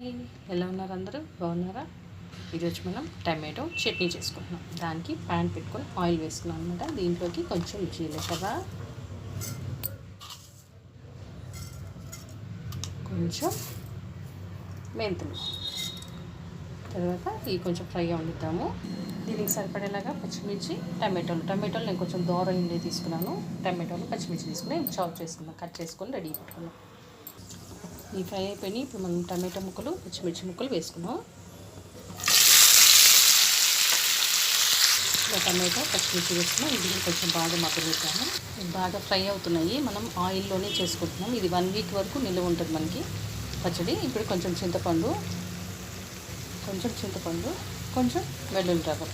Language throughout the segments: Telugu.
ఎలా ఉన్నారు అందరూ బాగున్నారా? ఈరోజు మనం టమాటో చట్నీ చేసుకుంటున్నాం. దానికి ప్యాన్ పెట్టుకొని ఆయిల్ వేసుకున్నాం అనమాట. దీంట్లోకి కొంచెం జీలకర్ర, కొంచెం మెంతులు, తర్వాత ఇవి కొంచెం ఫ్రై వండుతాము. దీనికి సరిపడేలాగా పచ్చిమిర్చి, టమాటోలు నేను కొంచెం దూరం ఇండి తీసుకున్నాను. టమాటోలు పచ్చిమిర్చి తీసుకుని చాప్ చేసుకున్నాను, కట్ చేసుకొని రెడీ పెట్టుకున్నాను. ఈ ఫ్రై అయిపోయి ఇప్పుడు మనం టమాటో ముక్కలు, పచ్చిమిర్చి ముక్కలు వేసుకున్నాం. ఇలా టమాటో పచ్చిమిర్చి వేసుకున్నాం. ఇది కొంచెం బాగా మగ్గనిద్దాము. బాగా ఫ్రై అవుతున్నాయి. మనం ఆయిల్లోనే చేసుకుంటున్నాం. ఇది 1 వీక్ వరకు నిల్వ ఉంటుంది మనకి పచ్చడి. ఇప్పుడు కొంచెం చింతపండు, కొంచెం వెల్లుల్లి రవ్వ.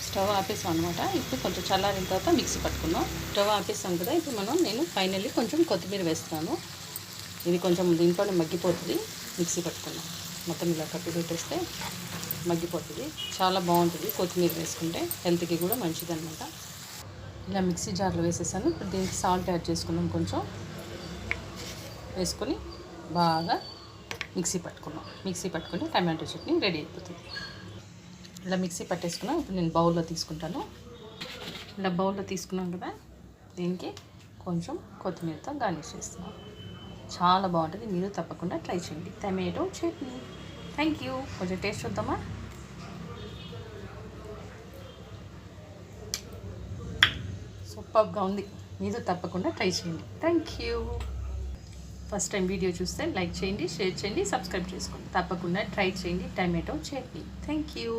స్టవ్ ఆపేసాం అనమాట. ఇప్పుడు కొంచెం చల్లారిన తర్వాత మిక్సీ పట్టుకున్నాం. స్టవ్ ఆపేసాం కదా, ఇప్పుడు నేను ఫైనల్లీ కొంచెం కొత్తిమీర వేస్తున్నాను. ఇది కొంచెం దీంట్లోనే మగ్గిపోతుంది. మిక్సీ పట్టుకున్నాం. మొత్తం ఇలా కప్పి పెట్టేస్తే మగ్గిపోతుంది. చాలా బాగుంటుంది కొత్తిమీర వేసుకుంటే, హెల్త్కి కూడా మంచిది అనమాట. ఇలా మిక్సీ జార్లో వేసేసాను. ఇప్పుడు దీనికి సాల్ట్ యాడ్ చేసుకున్నాం. కొంచెం వేసుకొని బాగా మిక్సీ పట్టుకుని టమాటో చట్నీ రెడీ అయిపోతుంది. ఇలా మిక్సీ పట్టేసుకున్నాం. ఇప్పుడు నేను బౌల్లో తీసుకుంటాను. ఇలా బౌల్లో తీసుకున్నాం కదా, దీనికి కొంచెం కొత్తిమీరతో గార్నిష్ చేస్తున్నాం. చాలా బాగుంటుంది. మీరు తప్పకుండా ట్రై చేయండి టమాటో చట్నీ. Thank you. కొంచెం టేస్ట్ చూద్దామా? సూపర్గా ఉంది. మీరు తప్పకుండా ట్రై చేయండి. Thank you. First time video చూస్తే లైక్ చేయండి, షేర్ చేయండి, సబ్స్క్రైబ్ చేసుకోండి. తప్పకుండా ట్రై చేయండి టమాటో చట్నీ. Thank you.